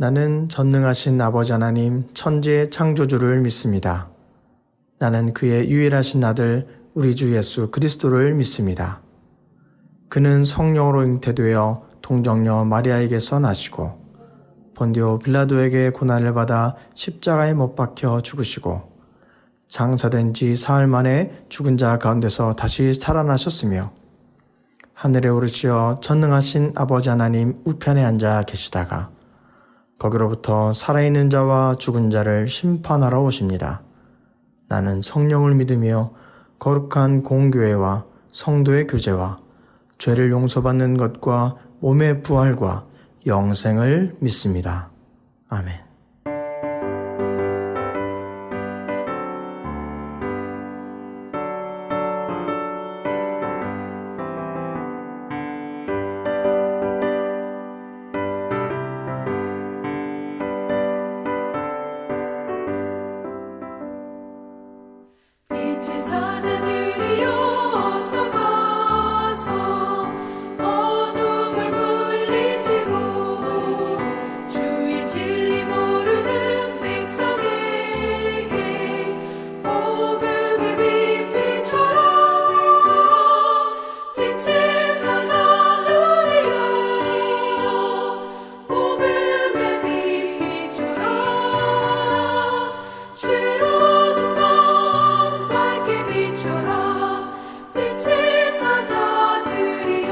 나는 전능하신 아버지 하나님 천지의 창조주를 믿습니다. 나는 그의 유일하신 아들 우리 주 예수 그리스도를 믿습니다. 그는 성령으로 잉태되어 동정녀 마리아에게서 나시고 본디오 빌라도에게 고난을 받아 십자가에 못 박혀 죽으시고 장사된 지 사흘 만에 죽은 자 가운데서 다시 살아나셨으며 하늘에 오르시어 전능하신 아버지 하나님 우편에 앉아 계시다가 거기로부터 살아있는 자와 죽은 자를 심판하러 오십니다. 나는 성령을 믿으며 거룩한 공교회와 성도의 교제와 죄를 용서받는 것과 몸의 부활과 영생을 믿습니다. 아멘. 빛의 사자들이여 어서 가서 어둠을 물리치고 주의 진리 모르는 백성에게 복음의 빛 비춰라. 빛의 사자들이여 복음의 빛 비춰라. 죄로운 밤 밝게 비춰라. 빛의 사자들이여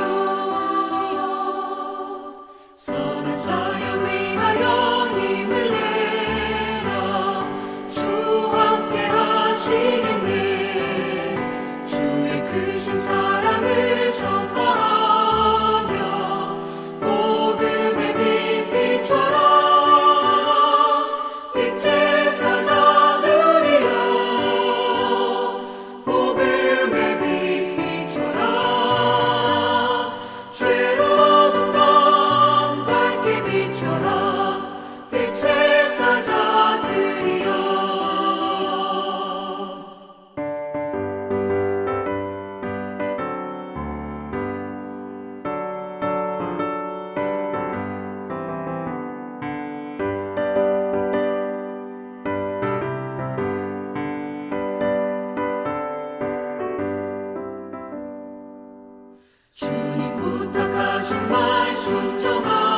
선한 사역 위하여 힘을 내라. 주와 함께 하시겠네. 주의 크신 사랑을 전파하며 복음의 빛 비춰라. 빛의 사자들이여 복음의 빛 비춰라. 죄로운 밤 밝게 비춰라. 빛의 사자들이여 주님 부탁하신 말 순종하여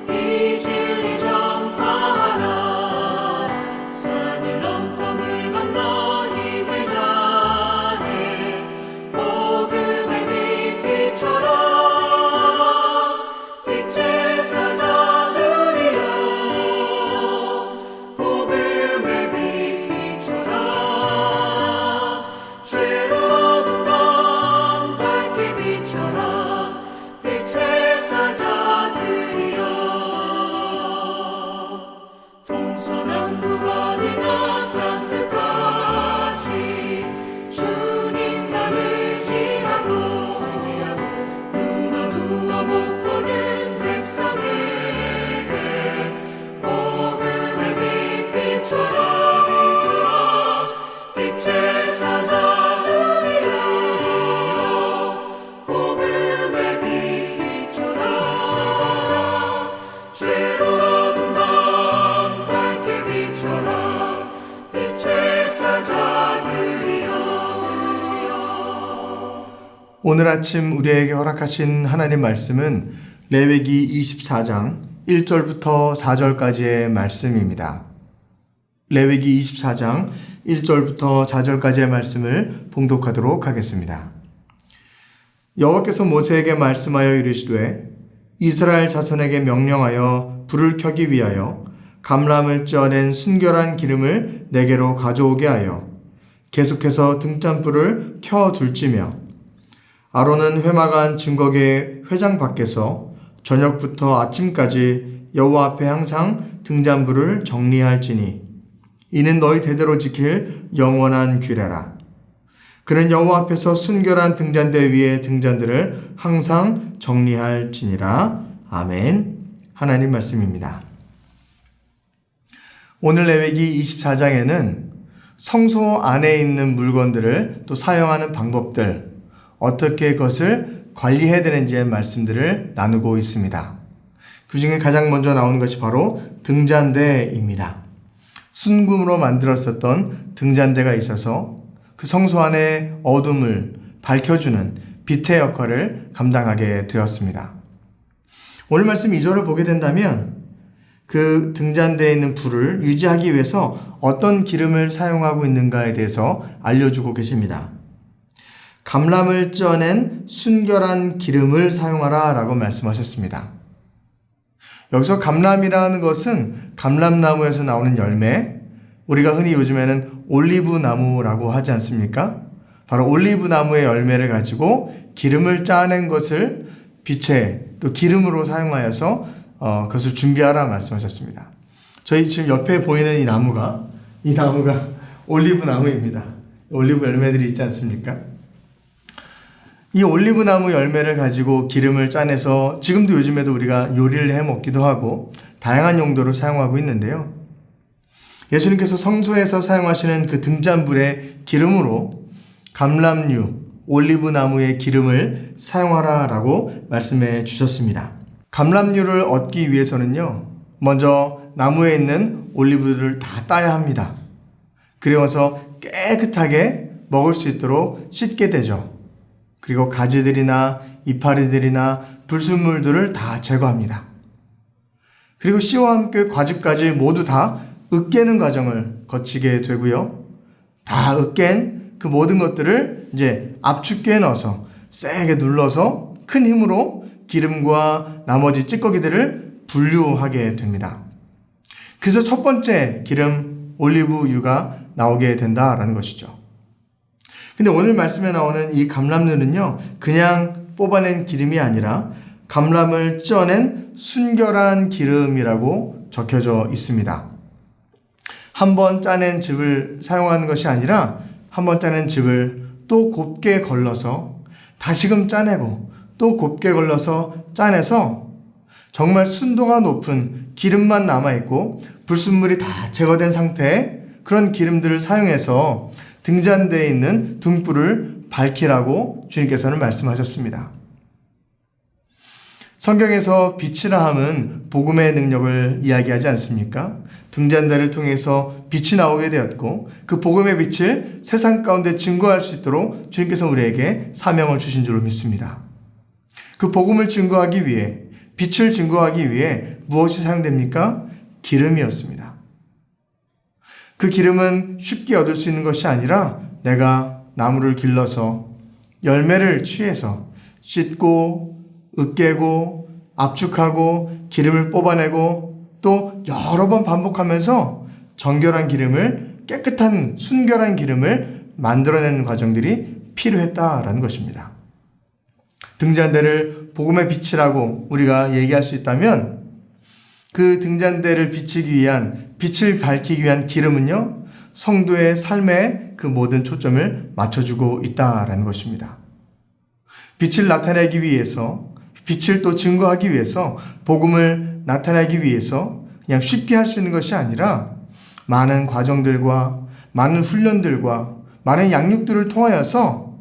이 진리 전파하라. 산을 넘고 물 건너 힘을 다해 복음의 빛 비춰라. 빛의 사자들이여 복음의 빛 비춰라. 죄로운 밤 밝게 비춰라. 빛의 사자들이여 동서남북 어디나 땅 끝까지 주님만 의지하고 눈 어두워 못 보는 백성에게 복음의 빛 비춰라. 빛의 사자들이여 복음의 빛 비춰라. 죄로운 밤 밝게 비춰라. 빛의 사자들이여 오늘 아침 우리에게 허락하신 하나님 말씀은 레위기 24장 1절부터 4절까지의 말씀입니다. 레위기 24장 1절부터 4절까지의 말씀을 봉독하도록 하겠습니다. 여호와께서 모세에게 말씀하여 이르시되 이스라엘 자손에게 명령하여 불을 켜기 위하여 감람을 쪄낸 순결한 기름을 내게로 가져오게 하여 계속해서 등잔불을 켜둘지며 아론은 회막안 증거궤 회장 밖에서 저녁부터 아침까지 여호와 앞에 항상 등잔불을 정리할지니 이는 너희 대대로 지킬 영원한 규례라. 그는 여호와 앞에서 순결한 등잔대 위에 등잔들을 항상 정리할지니라. 아멘. 하나님 말씀입니다. 오늘 레위기 24장에는 성소 안에 있는 물건들을 또 사용하는 방법들, 어떻게 그것을 관리해야 되는지의 말씀들을 나누고 있습니다. 그 중에 가장 먼저 나오는 것이 바로 등잔대입니다. 순금으로 만들었었던 등잔대가 있어서 그 성소 안의 어둠을 밝혀주는 빛의 역할을 감당하게 되었습니다. 오늘 말씀 2절을 보게 된다면 그 등잔대에 있는 불을 유지하기 위해서 어떤 기름을 사용하고 있는가에 대해서 알려주고 계십니다. 감람을 쪄낸 순결한 기름을 사용하라 라고 말씀하셨습니다. 여기서 감람이라는 것은 감람나무에서 나오는 열매, 우리가 흔히 요즘에는 올리브나무라고 하지 않습니까? 바로 올리브나무의 열매를 가지고 기름을 짜낸 것을 빛에 또 기름으로 사용하여서 그것을 준비하라 말씀하셨습니다. 저희 지금 옆에 보이는 이 나무가 올리브나무입니다. 올리브 열매들이 있지 않습니까? 이 올리브나무 열매를 가지고 기름을 짜내서 지금도 요즘에도 우리가 요리를 해 먹기도 하고 다양한 용도로 사용하고 있는데요. 예수님께서 성소에서 사용하시는 그 등잔불의 기름으로 감람류, 올리브나무의 기름을 사용하라라고 말씀해 주셨습니다. 감람류를 얻기 위해서는요, 먼저 나무에 있는 올리브를 다 따야 합니다. 그리고서 깨끗하게 먹을 수 있도록 씻게 되죠. 그리고 가지들이나 이파리들이나 불순물들을 다 제거합니다. 그리고 씨와 함께 과즙까지 모두 다 으깨는 과정을 거치게 되고요. 다 으깬 그 모든 것들을 이제 압축기에 넣어서 세게 눌러서 큰 힘으로 기름과 나머지 찌꺼기들을 분류하게 됩니다. 그래서 첫 번째 기름 올리브유가 나오게 된다라는 것이죠. 근데 오늘 말씀에 나오는 이 감람류는요, 그냥 뽑아낸 기름이 아니라 감람을 쪄낸 순결한 기름이라고 적혀져 있습니다. 한 번 짜낸 즙을 사용하는 것이 아니라 한 번 짜낸 즙을 또 곱게 걸러서 다시금 짜내고 또 곱게 걸러서 짜내서 정말 순도가 높은 기름만 남아있고 불순물이 다 제거된 상태의 그런 기름들을 사용해서 등잔대에 있는 등불을 밝히라고 주님께서는 말씀하셨습니다. 성경에서 빛이라 함은 복음의 능력을 이야기하지 않습니까? 등잔대를 통해서 빛이 나오게 되었고 그 복음의 빛을 세상 가운데 증거할 수 있도록 주님께서 우리에게 사명을 주신 줄로 믿습니다. 그 복음을 증거하기 위해, 빛을 증거하기 위해 무엇이 사용됩니까? 기름이었습니다. 그 기름은 쉽게 얻을 수 있는 것이 아니라 내가 나무를 길러서 열매를 취해서 씻고 으깨고 압축하고 기름을 뽑아내고 또 여러 번 반복하면서 정결한 기름을, 깨끗한 순결한 기름을 만들어내는 과정들이 필요했다라는 것입니다. 등잔대를 복음의 빛이라고 우리가 얘기할 수 있다면 그 등잔대를 비치기 위한, 빛을 밝히기 위한 기름은요, 성도의 삶에 그 모든 초점을 맞춰주고 있다라는 것입니다. 빛을 나타내기 위해서, 빛을 또 증거하기 위해서, 복음을 나타내기 위해서 그냥 쉽게 할 수 있는 것이 아니라 많은 과정들과 많은 훈련들과 많은 양육들을 통하여서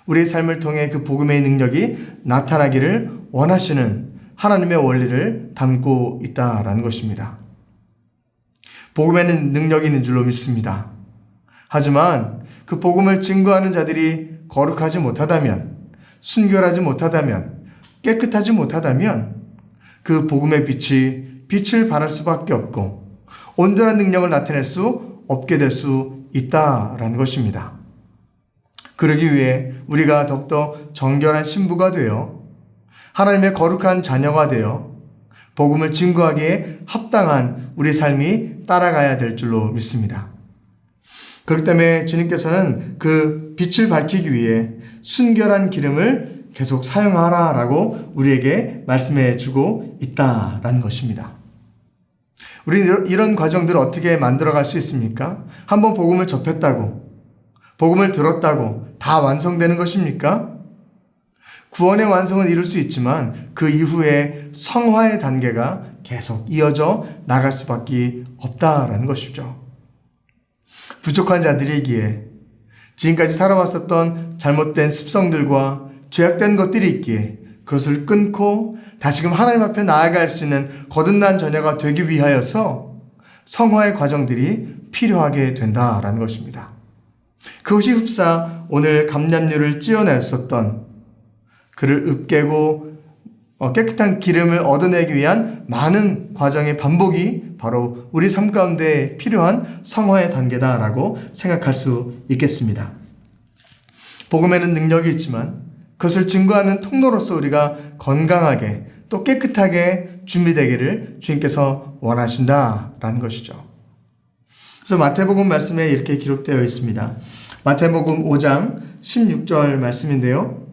우리의 삶을 통해 그 복음의 능력이 나타나기를 원하시는 하나님의 원리를 담고 있다라는 것입니다. 복음에는 능력이 있는 줄로 믿습니다. 하지만 그 복음을 증거하는 자들이 거룩하지 못하다면, 순결하지 못하다면, 깨끗하지 못하다면 그 복음의 빛이 빛을 발할 수밖에 없고 온전한 능력을 나타낼 수 없게 될 수 있다라는 것입니다. 그러기 위해 우리가 더욱더 정결한 신부가 되어 하나님의 거룩한 자녀가 되어 복음을 증거하기에 합당한 우리 삶이 따라가야 될 줄로 믿습니다. 그렇기 때문에 주님께서는 그 빛을 밝히기 위해 순결한 기름을 계속 사용하라라고 우리에게 말씀해 주고 있다라는 것입니다. 우리는 이런 과정들을 어떻게 만들어갈 수 있습니까? 한번 복음을 접했다고, 복음을 들었다고 다 완성되는 것입니까? 구원의 완성은 이룰 수 있지만 그 이후에 성화의 단계가 계속 이어져 나갈 수밖에 없다라는 것이죠. 부족한 자들이기에, 지금까지 살아왔었던 잘못된 습성들과 죄악된 것들이 있기에 그것을 끊고 다시금 하나님 앞에 나아갈 수 있는 거듭난 자녀가 되기 위하여서 성화의 과정들이 필요하게 된다라는 것입니다. 그것이 흡사 오늘 감람류를 찌어냈었던 그를 으깨고 깨끗한 기름을 얻어내기 위한 많은 과정의 반복이 바로 우리 삶 가운데 필요한 성화의 단계다라고 생각할 수 있겠습니다. 복음에는 능력이 있지만 그것을 증거하는 통로로서 우리가 건강하게 또 깨끗하게 준비되기를 주님께서 원하신다라는 것이죠. 그래서 마태복음 말씀에 이렇게 기록되어 있습니다. 마태복음 5장 16절 말씀인데요.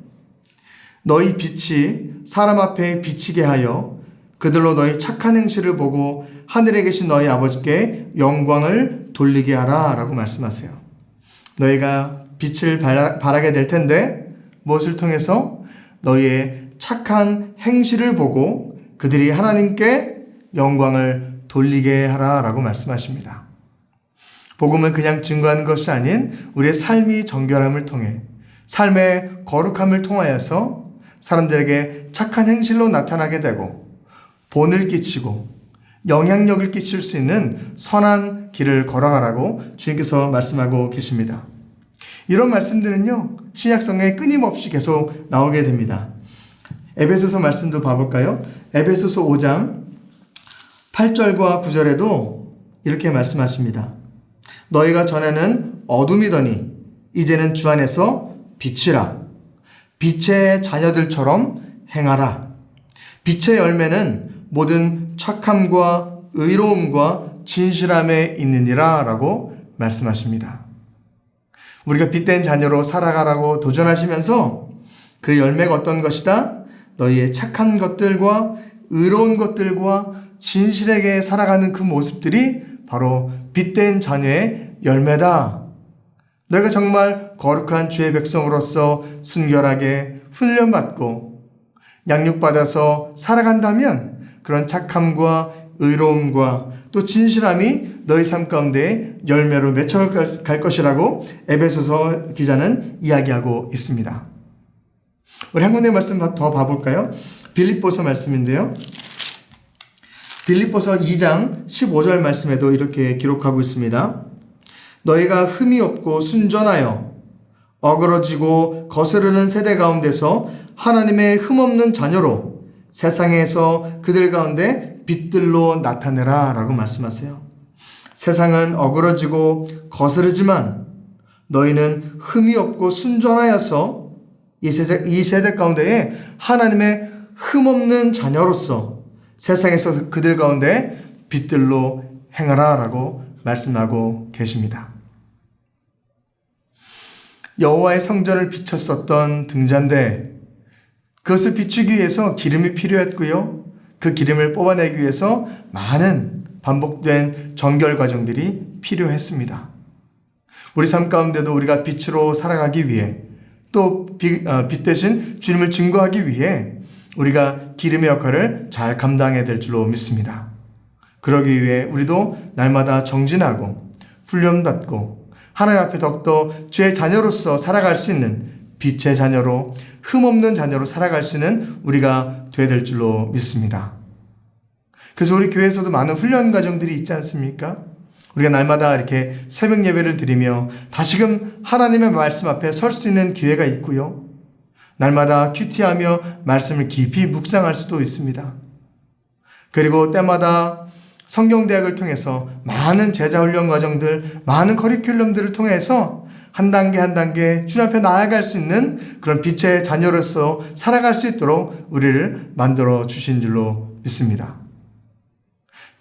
너희 빛이 사람 앞에 비치게 하여 그들로 너희 착한 행실을 보고 하늘에 계신 너희 아버지께 영광을 돌리게 하라 라고 말씀하세요. 너희가 빛을 발하게 될 텐데 무엇을 통해서? 너희의 착한 행실을 보고 그들이 하나님께 영광을 돌리게 하라 라고 말씀하십니다. 복음은 그냥 증거하는 것이 아닌 우리의 삶이 정결함을 통해 삶의 거룩함을 통하여서 사람들에게 착한 행실로 나타나게 되고 본을 끼치고 영향력을 끼칠 수 있는 선한 길을 걸어가라고 주님께서 말씀하고 계십니다. 이런 말씀들은요, 신약성경에 끊임없이 계속 나오게 됩니다. 에베소서 말씀도 봐볼까요? 에베소서 5장 8절과 9절에도 이렇게 말씀하십니다. 너희가 전에는 어둠이더니 이제는 주 안에서 빛이라. 빛의 자녀들처럼 행하라. 빛의 열매는 모든 착함과 의로움과 진실함에 있느니라 라고 말씀하십니다. 우리가 빛된 자녀로 살아가라고 도전하시면서 그 열매가 어떤 것이다? 너희의 착한 것들과 의로운 것들과 진실하게 살아가는 그 모습들이 바로 빛된 자녀의 열매다. 너희가 정말 거룩한 주의 백성으로서 순결하게 훈련받고 양육받아서 살아간다면 그런 착함과 의로움과 또 진실함이 너희 삶 가운데 열매로 맺혀갈 것이라고 에베소서 기자는 이야기하고 있습니다. 우리 한 군데 말씀 더 봐볼까요? 빌립보서 말씀인데요. 빌립보서 2장 15절 말씀에도 이렇게 기록하고 있습니다. 너희가 흠이 없고 순전하여 어그러지고 거스르는 세대 가운데서 하나님의 흠없는 자녀로 세상에서 그들 가운데 빛들로 나타내라 라고 말씀하세요. 세상은 어그러지고 거스르지만 너희는 흠이 없고 순전하여서 이 세대 가운데에 하나님의 흠없는 자녀로서 세상에서 그들 가운데 빛들로 행하라 라고 말씀하고 계십니다. 여호와의 성전을 비췄었던 등잔대, 그것을 비추기 위해서 기름이 필요했고요. 그 기름을 뽑아내기 위해서 많은 반복된 정결 과정들이 필요했습니다. 우리 삶 가운데도 우리가 빛으로 살아가기 위해 또 빛 대신 주님을 증거하기 위해 우리가 기름의 역할을 잘 감당해야 될 줄로 믿습니다. 그러기 위해 우리도 날마다 정진하고 훈련받고 하나님 앞에 더욱더 주의 자녀로서 살아갈 수 있는 빛의 자녀로 흠없는 자녀로 살아갈 수 있는 우리가 되어야 될 줄로 믿습니다. 그래서 우리 교회에서도 많은 훈련 과정들이 있지 않습니까? 우리가 날마다 이렇게 새벽 예배를 드리며 다시금 하나님의 말씀 앞에 설 수 있는 기회가 있고요. 날마다 큐티하며 말씀을 깊이 묵상할 수도 있습니다. 그리고 때마다 성경대학을 통해서 많은 제자훈련 과정들, 많은 커리큘럼들을 통해서 한 단계 한 단계 주님 앞에 나아갈 수 있는 그런 빛의 자녀로서 살아갈 수 있도록 우리를 만들어 주신 줄로 믿습니다.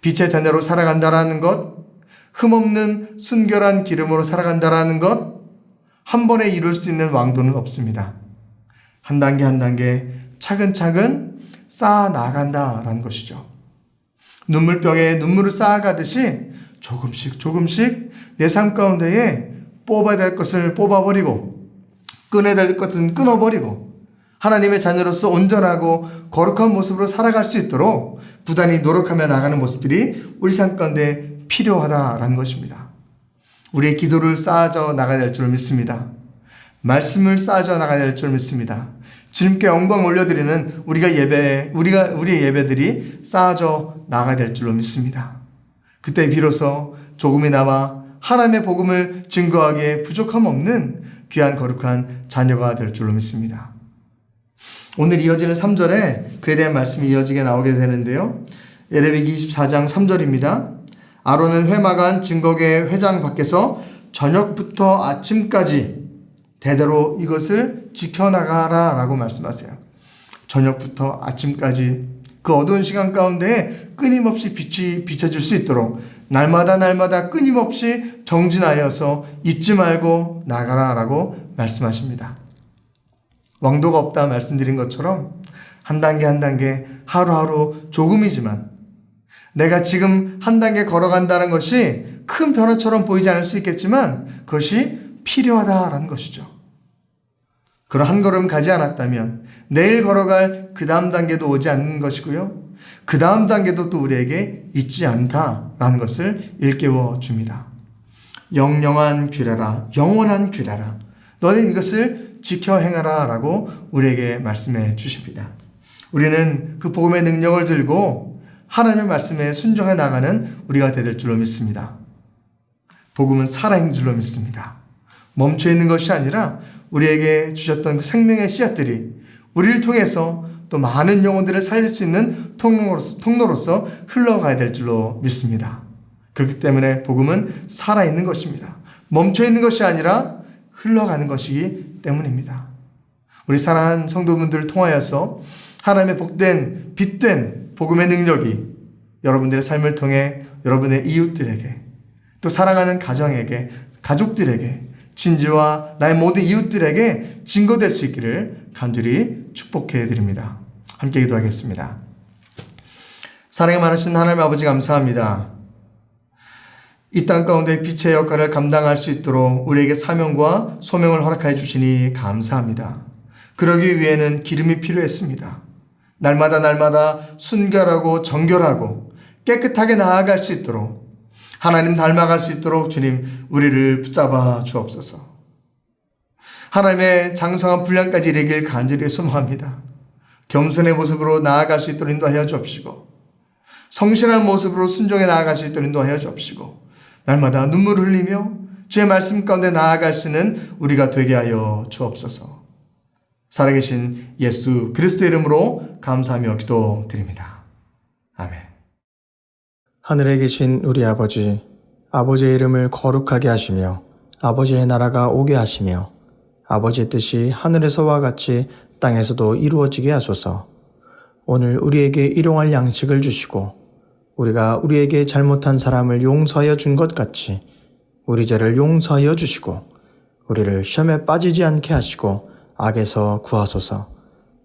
빛의 자녀로 살아간다라는 것, 흠없는 순결한 기름으로 살아간다라는 것, 한 번에 이룰 수 있는 왕도는 없습니다. 한 단계 한 단계 차근차근 쌓아 나간다라는 것이죠. 눈물병에 눈물을 쌓아가듯이 조금씩 내 삶 가운데에 뽑아야 될 것을 뽑아버리고 끊어야 될 것은 끊어버리고 하나님의 자녀로서 온전하고 거룩한 모습으로 살아갈 수 있도록 부단히 노력하며 나가는 모습들이 우리 삶 가운데 필요하다라는 것입니다. 우리의 기도를 쌓아져 나가야 될 줄 믿습니다. 말씀을 쌓아져 나가야 될 줄 믿습니다. 주님께 영광 올려드리는 우리의 예배들이 쌓아져 나가야 될 줄로 믿습니다. 그때 비로소 조금이나마 하나님의 복음을 증거하기에 부족함 없는 귀한 거룩한 자녀가 될 줄로 믿습니다. 오늘 이어지는 3절에 그에 대한 말씀이 이어지게 나오게 되는데요. 레위기 24장 3절입니다. 아론은 회막안 증거계 회장 밖에서 저녁부터 아침까지 대대로 이것을 지켜나가라 라고 말씀하세요. 저녁부터 아침까지 그 어두운 시간 가운데 끊임없이 빛이 비춰질 수 있도록 날마다 끊임없이 정진하여서 잊지 말고 나가라 라고 말씀하십니다. 왕도가 없다 말씀드린 것처럼 한 단계 한 단계 하루하루 조금이지만 내가 지금 한 단계 걸어간다는 것이 큰 변화처럼 보이지 않을 수 있겠지만 그것이 필요하다라는 것이죠. 그런 한 걸음 가지 않았다면 내일 걸어갈 그 다음 단계도 오지 않는 것이고요. 그 다음 단계도 또 우리에게 있지 않다라는 것을 일깨워 줍니다. 영영한 규례라, 영원한 규례라. 너는 이것을 지켜 행하라 라고 우리에게 말씀해 주십니다. 우리는 그 복음의 능력을 들고 하나님의 말씀에 순종해 나가는 우리가 될 줄로 믿습니다. 복음은 살아있는 줄로 믿습니다. 멈춰 있는 것이 아니라 우리에게 주셨던 그 생명의 씨앗들이 우리를 통해서 또 많은 영혼들을 살릴 수 있는 통로로서 흘러가야 될 줄로 믿습니다. 그렇기 때문에 복음은 살아있는 것입니다. 멈춰 있는 것이 아니라 흘러가는 것이기 때문입니다. 우리 사랑하는 성도분들을 통하여서 하나님의 복된 빛된 복음의 능력이 여러분들의 삶을 통해 여러분의 이웃들에게 또 사랑하는 가정에게 가족들에게 친지와 나의 모든 이웃들에게 증거될 수 있기를 간절히 축복해 드립니다. 함께 기도하겠습니다. 사랑이 많으신 하나님 아버지 감사합니다. 이 땅 가운데 빛의 역할을 감당할 수 있도록 우리에게 사명과 소명을 허락해 주시니 감사합니다. 그러기 위해는 기름이 필요했습니다. 날마다 순결하고 정결하고 깨끗하게 나아갈 수 있도록 하나님 닮아갈 수 있도록 주님 우리를 붙잡아 주옵소서. 하나님의 장성한 분량까지 이르길 간절히 소망합니다. 겸손의 모습으로 나아갈 수 있도록 인도하여 주옵시고 성실한 모습으로 순종해 나아갈 수 있도록 인도하여 주옵시고 날마다 눈물을 흘리며 주의 말씀 가운데 나아갈 수 있는 우리가 되게 하여 주옵소서. 살아계신 예수 그리스도의 이름으로 감사하며 기도드립니다. 아멘. 하늘에 계신 우리 아버지, 아버지의 이름을 거룩하게 하시며 아버지의 나라가 오게 하시며 아버지의 뜻이 하늘에서와 같이 땅에서도 이루어지게 하소서. 오늘 우리에게 일용할 양식을 주시고 우리가 우리에게 잘못한 사람을 용서하여 준 것 같이 우리 죄를 용서하여 주시고 우리를 시험에 빠지지 않게 하시고 악에서 구하소서.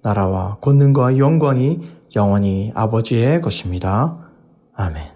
나라와 권능과 영광이 영원히 아버지의 것입니다. 아멘.